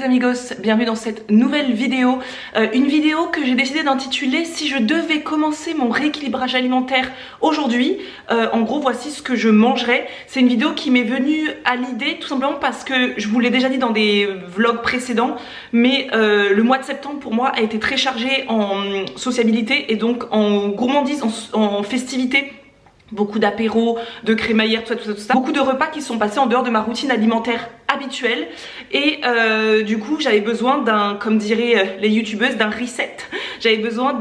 les amigos, bienvenue dans cette nouvelle vidéo. Une vidéo que j'ai décidé d'intituler Si je devais commencer mon rééquilibrage alimentaire aujourd'hui. En gros, voici ce que je mangerais. C'est une vidéo qui m'est venue à l'idée tout simplement parce que je vous l'ai déjà dit dans des vlogs précédents, mais le mois de septembre pour moi a été très chargé en sociabilité et donc en gourmandise, en festivité. Beaucoup d'apéros, de crémaillère, tout ça. Beaucoup de repas qui sont passés en dehors de ma routine alimentaire habituelle. Et du coup, j'avais besoin d'un, comme diraient les youtubeuses, d'un reset. J'avais besoin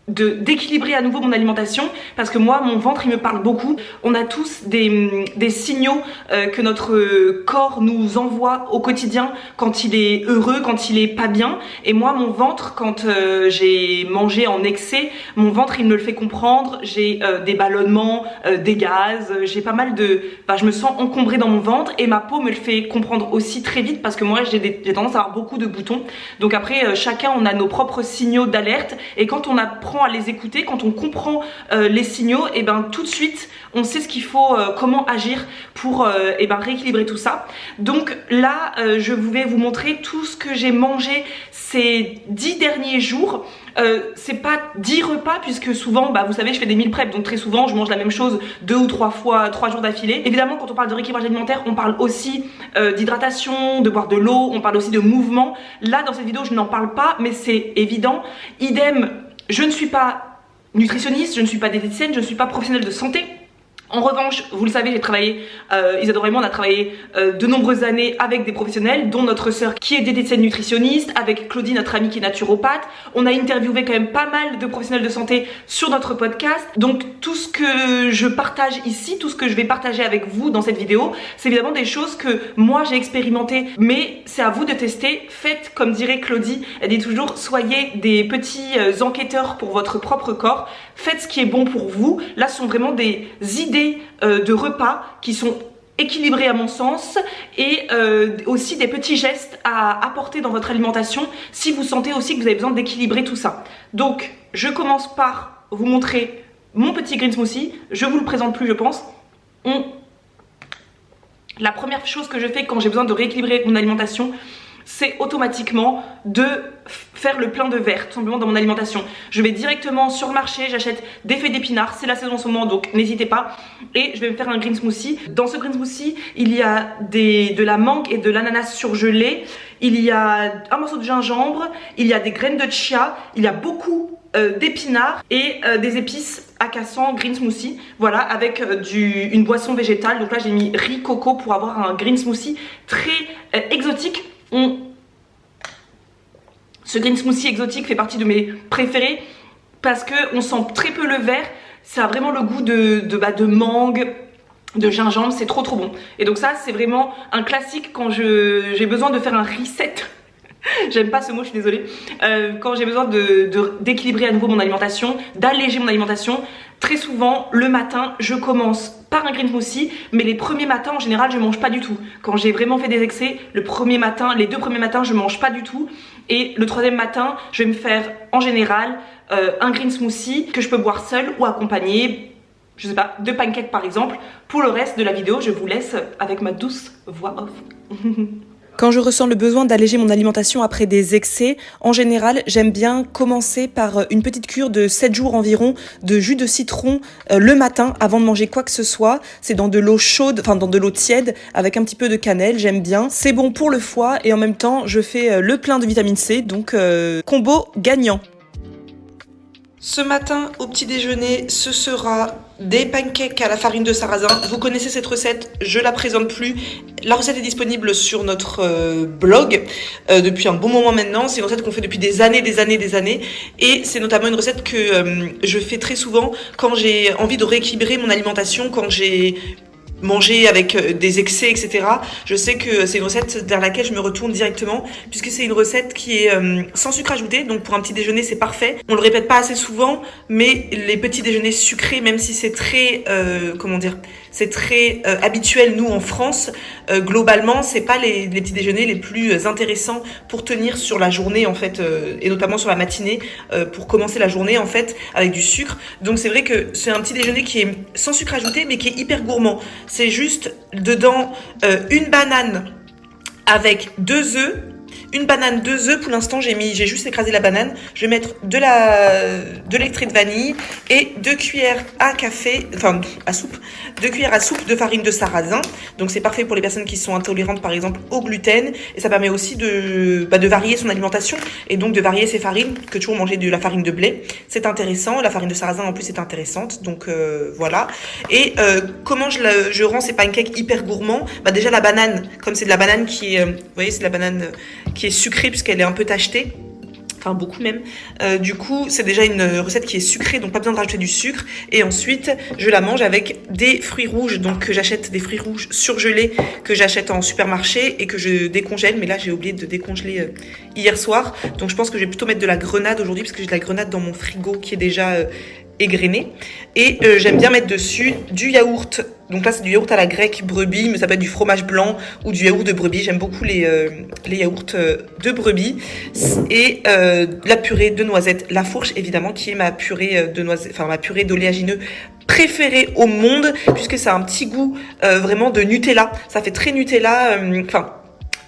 d'équilibrer à nouveau mon alimentation parce que moi mon ventre il me parle beaucoup. On a tous des signaux que notre corps nous envoie au quotidien quand il est heureux, quand il est pas bien, et moi mon ventre quand j'ai mangé en excès, mon ventre il me le fait comprendre. J'ai des ballonnements, des gaz, j'ai pas mal de... je me sens encombrée dans mon ventre et ma peau me le fait comprendre aussi très vite parce que moi j'ai tendance à avoir beaucoup de boutons. Donc après chacun on a nos propres signaux d'alerte et quand on apprend à les écouter, quand on comprend les signaux, et ben tout de suite on sait ce qu'il faut, comment agir pour rééquilibrer tout ça. Donc là je vais vous montrer tout ce que j'ai mangé ces 10 derniers jours. C'est pas 10 repas puisque souvent vous savez je fais des meal prep, donc très souvent je mange la même chose 2 ou 3 fois 3 jours d'affilée. Évidemment quand on parle de rééquilibrage alimentaire on parle aussi d'hydratation, de boire de l'eau, on parle aussi de mouvement. Là dans cette vidéo je n'en parle pas mais c'est évident. Idem, je ne suis pas nutritionniste, je ne suis pas diététicienne, je ne suis pas professionnelle de santé. En revanche, vous le savez, j'ai travaillé, Isadora et moi on a travaillé de nombreuses années avec des professionnels, dont notre sœur qui est diététicienne nutritionniste, avec Claudie, notre amie qui est naturopathe. On a interviewé quand même pas mal de professionnels de santé sur notre podcast. Donc tout ce que je partage ici, tout ce que je vais partager avec vous dans cette vidéo, c'est évidemment des choses que moi j'ai expérimentées, mais c'est à vous de tester. Faites comme dirait Claudie, elle dit toujours, soyez des petits enquêteurs pour votre propre corps. Faites ce qui est bon pour vous. Là ce sont vraiment des idées de repas qui sont équilibrés à mon sens et aussi des petits gestes à apporter dans votre alimentation si vous sentez aussi que vous avez besoin d'équilibrer tout ça. Donc je commence par vous montrer mon petit green smoothie. Je vous le présente plus je pense. La première chose que je fais quand j'ai besoin de rééquilibrer mon alimentation, c'est automatiquement de faire le plein de verre, tout simplement dans mon alimentation. Je vais directement sur le marché, j'achète des feuilles d'épinards, c'est la saison en ce moment donc n'hésitez pas, et je vais me faire un green smoothie. Dans ce green smoothie, il y a de la mangue et de l'ananas surgelé, il y a un morceau de gingembre, il y a des graines de chia, il y a beaucoup d'épinards et des épices Akassan green smoothie, voilà, avec une boisson végétale. Donc là j'ai mis riz coco pour avoir un green smoothie très exotique. Ce green smoothie exotique fait partie de mes préférés parce que on sent très peu le vert. Ça a vraiment le goût de mangue, de gingembre, c'est trop bon. Et donc ça c'est vraiment un classique quand j'ai besoin de faire un reset. J'aime pas ce mot, je suis désolée. Quand j'ai besoin d'équilibrer à nouveau mon alimentation, d'alléger mon alimentation, très souvent le matin je commence par un green smoothie, mais les premiers matins en général je mange pas du tout. Quand j'ai vraiment fait des excès, les 2 premiers matins je mange pas du tout, et le 3e matin je vais me faire en général un green smoothie que je peux boire seul ou accompagné, je sais pas, de pancakes par exemple. Pour le reste de la vidéo je vous laisse avec ma douce voix off. Quand je ressens le besoin d'alléger mon alimentation après des excès, en général, j'aime bien commencer par une petite cure de 7 jours environ de jus de citron le matin avant de manger quoi que ce soit. C'est dans de l'eau chaude, enfin dans de l'eau tiède avec un petit peu de cannelle, j'aime bien. C'est bon pour le foie et en même temps, je fais le plein de vitamine C, donc combo gagnant. Ce matin, au petit déjeuner, ce sera des pancakes à la farine de sarrasin. Vous connaissez cette recette, je la présente plus. La recette est disponible sur notre blog depuis un bon moment maintenant. C'est une recette qu'on fait depuis des années. Et c'est notamment une recette que je fais très souvent quand j'ai envie de rééquilibrer mon alimentation, quand j'ai manger avec des excès, etc. Je sais que c'est une recette vers laquelle je me retourne directement puisque c'est une recette qui est sans sucre ajouté, donc pour un petit déjeuner c'est parfait. On le répète pas assez souvent, mais les petits déjeuners sucrés, même si c'est très c'est très habituel nous en France, globalement c'est pas les petits déjeuners les plus intéressants pour tenir sur la journée en fait, et notamment sur la matinée, pour commencer la journée en fait avec du sucre. Donc c'est vrai que c'est un petit déjeuner qui est sans sucre ajouté mais qui est hyper gourmand. C'est juste dedans une banane avec 2 œufs, Une banane, 2 œufs. Pour l'instant, j'ai juste écrasé la banane. Je vais mettre de l'extrait de vanille et 2 cuillères à café, enfin à soupe, 2 cuillères à soupe de farine de sarrasin. Donc c'est parfait pour les personnes qui sont intolérantes par exemple au gluten. Et ça permet aussi de varier son alimentation et donc de varier ses farines, que toujours manger de la farine de blé. C'est intéressant. La farine de sarrasin en plus est intéressante. Donc voilà. Et comment je rends ces pancakes hyper gourmands? Bah déjà la banane, comme c'est de la banane qui est, vous voyez, c'est de la banane qui est sucrée puisqu'elle est un peu tachetée, enfin beaucoup même. Du coup, c'est déjà une recette qui est sucrée, donc pas besoin de rajouter du sucre. Et ensuite, je la mange avec des fruits rouges, donc que j'achète des fruits rouges surgelés que j'achète en supermarché et que je décongèle. Mais là, j'ai oublié de décongeler hier soir, donc je pense que je vais plutôt mettre de la grenade aujourd'hui parce que j'ai de la grenade dans mon frigo qui est déjà égrené. Et j'aime bien mettre dessus du yaourt. Donc là c'est du yaourt à la grecque brebis, mais ça peut être du fromage blanc ou du yaourt de brebis. J'aime beaucoup les yaourts de brebis. Et la purée de noisettes, la fourche évidemment, qui est ma purée de noisettes, enfin ma purée d'oléagineux préférée au monde, puisque ça a un petit goût vraiment de Nutella. Ça fait très Nutella, enfin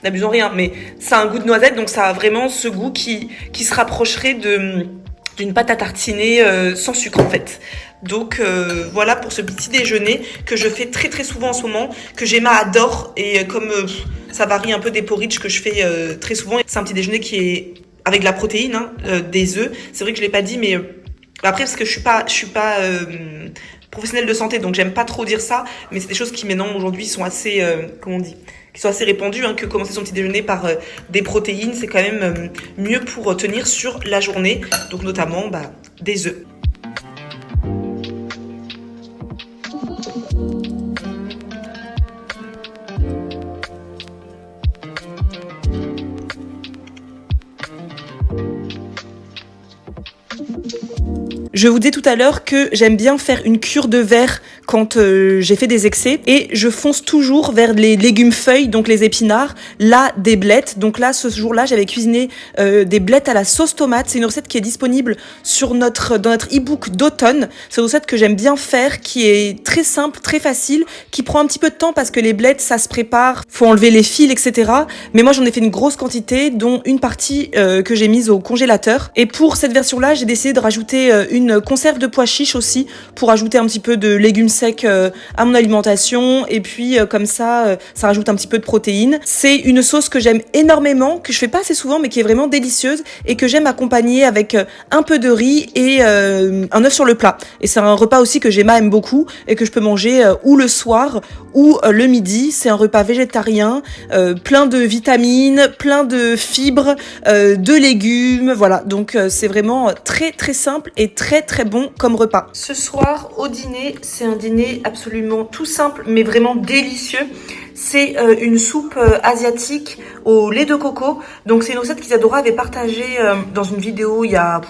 n'abusons rien, mais ça a un goût de noisette, donc ça a vraiment ce goût qui se rapprocherait d'une pâte à tartiner sans sucre en fait. Donc voilà pour ce petit déjeuner que je fais très très souvent en ce moment, que Gemma adore, et comme ça varie un peu des porridge que je fais très souvent, c'est un petit déjeuner qui est avec de la protéine, hein, des œufs. C'est vrai que je l'ai pas dit, mais après parce que je suis pas professionnelle de santé, donc j'aime pas trop dire ça, mais c'est des choses qui maintenant aujourd'hui sont assez, comment on dit, qui sont assez répandues, hein, que commencer son petit déjeuner par des protéines, c'est quand même mieux pour tenir sur la journée, donc notamment des œufs. Je vous disais tout à l'heure que j'aime bien faire une cure de verre quand j'ai fait des excès, et je fonce toujours vers les légumes feuilles, donc les épinards, là des blettes. Donc là, ce jour-là, j'avais cuisiné des blettes à la sauce tomate. C'est une recette qui est disponible dans notre e-book d'automne. C'est une recette que j'aime bien faire, qui est très simple, très facile, qui prend un petit peu de temps parce que les blettes, ça se prépare, faut enlever les fils, etc. Mais moi, j'en ai fait une grosse quantité, dont une partie que j'ai mise au congélateur. Et pour cette version-là, j'ai décidé de rajouter une conserve de pois chiches aussi, pour ajouter un petit peu de légumes secs à mon alimentation, et puis comme ça rajoute un petit peu de protéines. C'est une sauce que j'aime énormément, que je fais pas assez souvent, mais qui est vraiment délicieuse, et que j'aime accompagner avec un peu de riz et un œuf sur le plat. Et c'est un repas aussi que Gemma aime beaucoup, et que je peux manger ou le soir ou le midi. C'est un repas végétarien, plein de vitamines, plein de fibres, de légumes, voilà. Donc c'est vraiment très très simple et très très bon comme repas. Ce soir au dîner, c'est un dîner absolument tout simple mais vraiment délicieux. C'est une soupe asiatique au lait de coco. Donc c'est une recette qu'Isadora avait partagée dans une vidéo il y a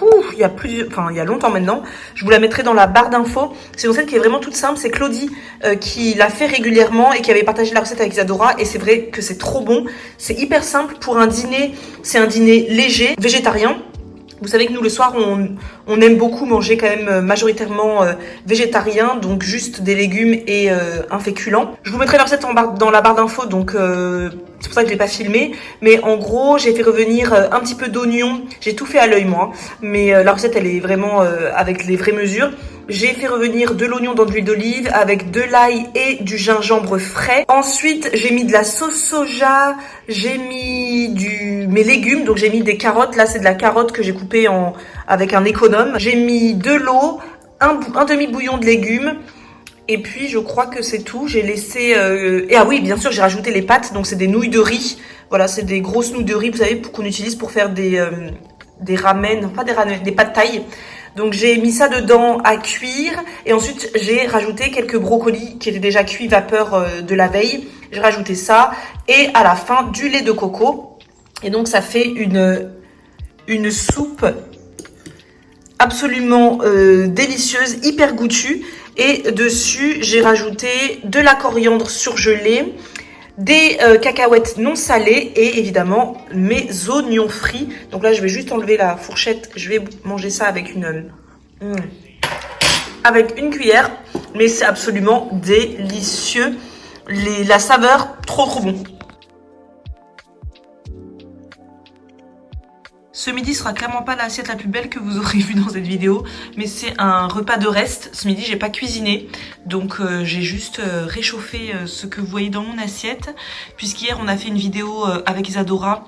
longtemps maintenant. Je vous la mettrai dans la barre d'infos. C'est une recette qui est vraiment toute simple. C'est Claudie qui l'a fait régulièrement et qui avait partagé la recette avec Isadora. Et c'est vrai que c'est trop bon. C'est hyper simple pour un dîner. C'est un dîner léger, végétarien. Vous savez que nous, le soir, on aime beaucoup manger quand même majoritairement végétarien, donc juste des légumes et un féculent. Je vous mettrai la recette dans la barre d'infos, donc c'est pour ça que je l'ai pas filmé. Mais en gros, j'ai fait revenir un petit peu d'oignon. J'ai tout fait à l'œil, moi. Mais la recette, elle est vraiment avec les vraies mesures. J'ai fait revenir de l'oignon dans de l'huile d'olive avec de l'ail et du gingembre frais. Ensuite, j'ai mis de la sauce soja, j'ai mis mes légumes, donc j'ai mis des carottes. Là, c'est de la carotte que j'ai coupée avec un économe. J'ai mis de l'eau, un demi-bouillon de légumes. Et puis, je crois que c'est tout. J'ai laissé... Et ah oui, bien sûr, j'ai rajouté les pâtes. Donc, c'est des nouilles de riz. Voilà, c'est des grosses nouilles de riz, vous savez, qu'on utilise pour faire des ramen, pas des ramen, des pâtes thaï. Donc j'ai mis ça dedans à cuire, et ensuite j'ai rajouté quelques brocolis qui étaient déjà cuits vapeur de la veille. J'ai rajouté ça, et à la fin du lait de coco. Et donc ça fait une soupe absolument délicieuse, hyper goûtue. Et dessus j'ai rajouté de la coriandre surgelée, des cacahuètes non salées et évidemment mes oignons frits. Donc là je vais juste enlever la fourchette, je vais manger ça avec une cuillère, mais c'est absolument délicieux. La saveur, trop bon. Ce midi sera clairement pas l'assiette la plus belle que vous aurez vue dans cette vidéo, mais c'est un repas de reste. Ce midi, j'ai pas cuisiné, donc j'ai juste réchauffé ce que vous voyez dans mon assiette. Puisqu'hier, on a fait une vidéo avec Isadora,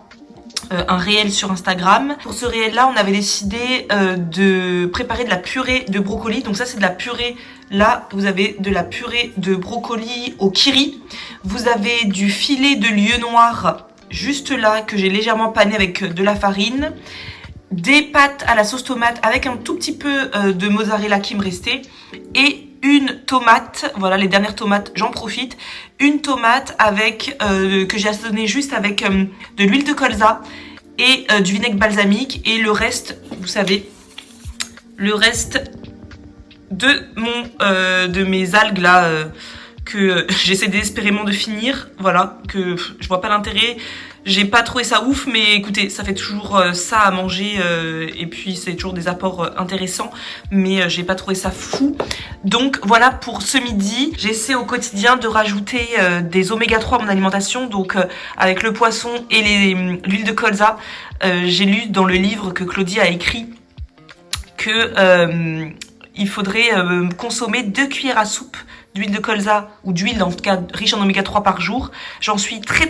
un réel sur Instagram. Pour ce réel-là, on avait décidé de préparer de la purée de brocoli. Donc ça, c'est de la purée. Là, vous avez de la purée de brocoli au kiri. Vous avez du filet de lieu noir juste là, que j'ai légèrement pané avec de la farine, des pâtes à la sauce tomate avec un tout petit peu de mozzarella qui me restait, et une tomate, voilà les dernières tomates, j'en profite, une tomate avec que j'ai assaisonné juste avec de l'huile de colza et du vinaigre balsamique, et le reste, vous savez, le reste de mes algues là, que j'essaie désespérément de finir, voilà, que je vois pas l'intérêt, j'ai pas trouvé ça ouf, mais écoutez, ça fait toujours ça à manger, et puis c'est toujours des apports intéressants, mais j'ai pas trouvé ça fou. Donc voilà pour ce midi, j'essaie au quotidien de rajouter des oméga 3 à mon alimentation, donc avec le poisson et l'huile de colza. J'ai lu dans le livre que Claudie a écrit que il faudrait consommer 2 cuillères à soupe d'huile de colza, ou d'huile en tout cas riche en oméga 3 par jour. J'en suis très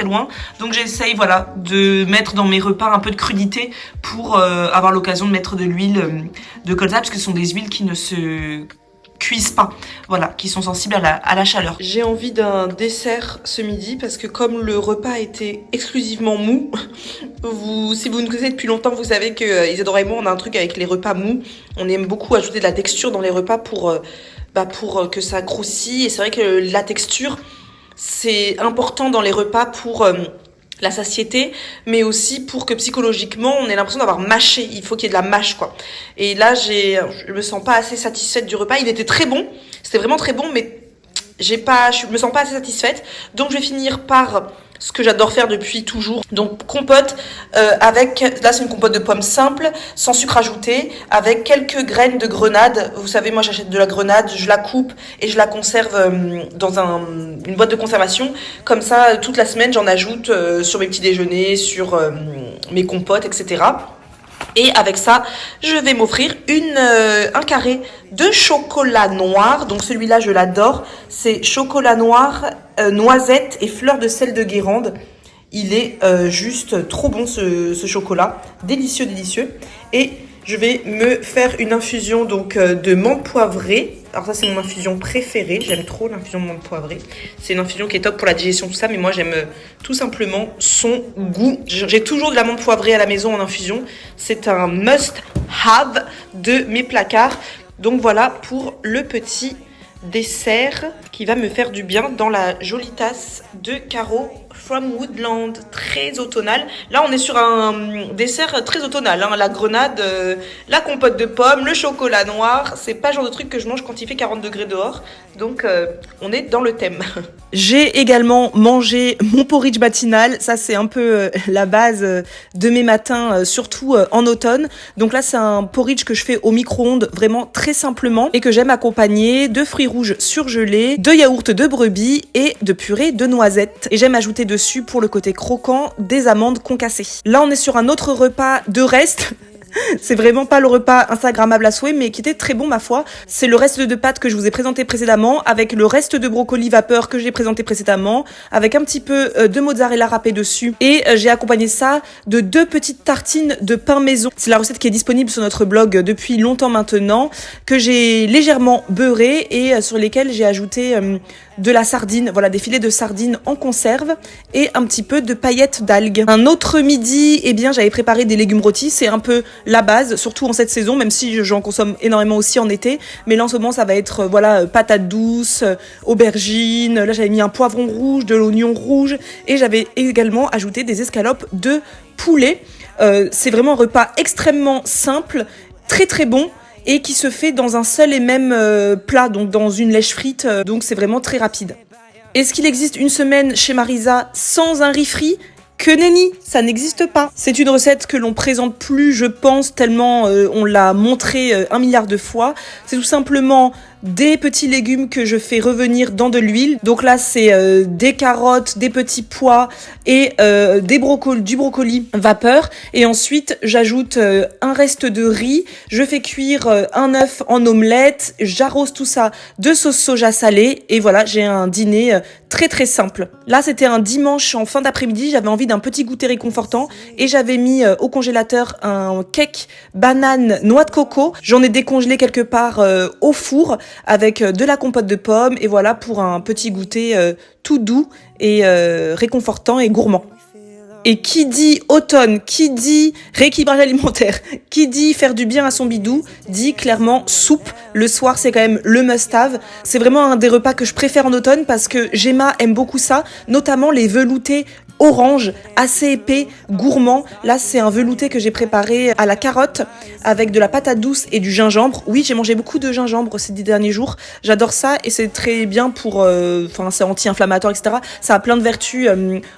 loin, donc j'essaye, voilà, de mettre dans mes repas un peu de crudité pour avoir l'occasion de mettre de l'huile de colza, parce que ce sont des huiles qui ne se cuisent pas, voilà, qui sont sensibles à la chaleur. J'ai envie d'un dessert ce midi parce que comme le repas a été exclusivement mou, si vous nous connaissez depuis longtemps, vous savez que Isadora et moi, on a un truc avec les repas mous. On aime beaucoup ajouter de la texture dans les repas pour que ça grossit. Et c'est vrai que la texture, c'est important dans les repas pour la satiété, mais aussi pour que psychologiquement on ait l'impression d'avoir mâché. Il faut qu'il y ait de la mâche, quoi. Et là, je me sens pas assez satisfaite du repas. Il était très bon, c'était vraiment très bon, mais je me sens pas assez satisfaite. Donc je vais finir par ce que j'adore faire depuis toujours, donc compote avec, là c'est une compote de pommes simple, sans sucre ajouté, avec quelques graines de grenade. Vous savez, moi j'achète de la grenade, je la coupe et je la conserve dans une boîte de conservation. Comme ça, toute la semaine j'en ajoute sur mes petits déjeuners, sur mes compotes, etc. Et avec ça, je vais m'offrir un carré de chocolat noir. Donc celui-là, je l'adore. C'est chocolat noir, noisette et fleur de sel de Guérande. Il est juste trop bon ce chocolat. Délicieux, délicieux. Et je vais me faire une infusion donc de menthe poivrée. Alors ça, c'est mon infusion préférée. J'aime trop l'infusion de menthe poivrée. C'est une infusion qui est top pour la digestion, tout ça. Mais moi, j'aime tout simplement son goût. J'ai toujours de la menthe poivrée à la maison en infusion. C'est un must-have de mes placards. Donc voilà pour le petit dessert qui va me faire du bien dans la jolie tasse de Caro from Woodland, très automnal. Là, on est sur un dessert très automnal, hein. La grenade, la compote de pommes, le chocolat noir. C'est pas le genre de truc que je mange quand il fait 40 degrés dehors. Donc, on est dans le thème. J'ai également mangé mon porridge matinal. Ça, c'est un peu la base de mes matins, surtout en automne. Donc là, c'est un porridge que je fais au micro-ondes, vraiment très simplement, et que j'aime accompagner de fruits rouges surgelés, de yaourt de brebis et de purée de noisettes. Et j'aime ajouter dessus, pour le côté croquant, des amandes concassées. Là, on est sur un autre repas de reste. C'est vraiment pas le repas instagrammable à souhait, mais qui était très bon, ma foi. C'est le reste de pâtes que je vous ai présenté précédemment, avec le reste de brocoli vapeur que j'ai présenté précédemment, avec un petit peu de mozzarella râpé dessus. Et j'ai accompagné ça de 2 petites tartines de pain maison. C'est la recette qui est disponible sur notre blog depuis longtemps maintenant, que j'ai légèrement beurré et sur lesquelles j'ai ajouté de la sardine, voilà, des filets de sardines en conserve et un petit peu de paillettes d'algues. Un autre midi, eh bien, j'avais préparé des légumes rôtis. C'est un peu la base, surtout en cette saison, même si j'en consomme énormément aussi en été. Mais là, en ce moment, ça va être, voilà, patates douces, aubergines. Là, j'avais mis un poivron rouge, de l'oignon rouge et j'avais également ajouté des escalopes de poulet. C'est vraiment un repas extrêmement simple, très très bon, et qui se fait dans un seul et même plat, donc dans une lèche frite, donc c'est vraiment très rapide. Est-ce qu'il existe une semaine chez Marisa sans un riz frit ? Que nenni, ça n'existe pas. C'est une recette que l'on présente plus, je pense, tellement on l'a montré 1 milliard de fois. C'est tout simplement des petits légumes que je fais revenir dans de l'huile. Donc là, c'est des carottes, des petits pois et du brocoli vapeur. Et ensuite, j'ajoute un reste de riz. Je fais cuire un œuf en omelette. J'arrose tout ça de sauce soja salée. Et voilà, j'ai un dîner très très simple. Là, c'était un dimanche en fin d'après-midi. J'avais envie d'un petit goûter réconfortant. Et j'avais mis au congélateur un cake banane noix de coco. J'en ai décongelé quelque part au four avec de la compote de pommes et voilà pour un petit goûter tout doux et réconfortant et gourmand. Et qui dit automne, qui dit rééquilibrage alimentaire, qui dit faire du bien à son bidou, dit clairement soupe. Le soir, c'est quand même le must-have. C'est vraiment un des repas que je préfère en automne parce que Gemma aime beaucoup ça, notamment les veloutés orange, assez épais, gourmand. Là, c'est un velouté que j'ai préparé à la carotte avec de la patate douce et du gingembre. Oui, j'ai mangé beaucoup de gingembre ces 10 derniers jours. J'adore ça et c'est très bien pour... c'est anti-inflammatoire, etc. Ça a plein de vertus,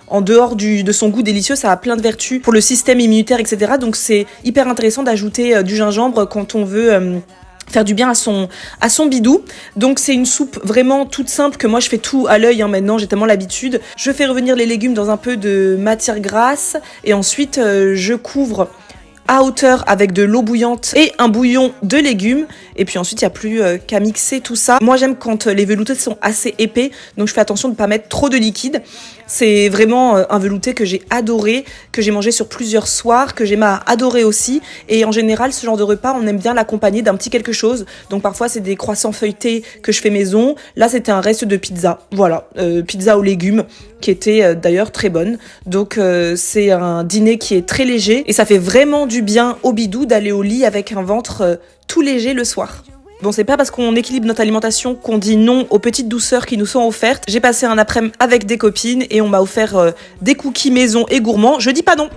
en dehors de son goût délicieux, ça a plein de vertus pour le système immunitaire, etc. Donc, c'est hyper intéressant d'ajouter du gingembre quand on veut... faire du bien à son bidou. Donc c'est une soupe vraiment toute simple que moi je fais tout à l'œil maintenant, j'ai tellement l'habitude. Je fais revenir les légumes dans un peu de matière grasse et ensuite je couvre à hauteur avec de l'eau bouillante et un bouillon de légumes. Et puis ensuite, il n'y a plus qu'à mixer tout ça. Moi, j'aime quand les veloutés sont assez épais, donc je fais attention de ne pas mettre trop de liquide. C'est vraiment un velouté que j'ai adoré, que j'ai mangé sur plusieurs soirs, que Gemma a adoré aussi. Et en général, ce genre de repas, on aime bien l'accompagner d'un petit quelque chose. Donc parfois, c'est des croissants feuilletés que je fais maison. Là, c'était un reste de pizza. Voilà, pizza aux légumes, qui était d'ailleurs très bonne. Donc c'est un dîner qui est très léger et ça fait vraiment du bien au bidou d'aller au lit avec un ventre tout léger le soir. Bon, c'est pas parce qu'on équilibre notre alimentation qu'on dit non aux petites douceurs qui nous sont offertes. J'ai passé un après-midi avec des copines et on m'a offert des cookies maison et gourmands. Je dis pas non.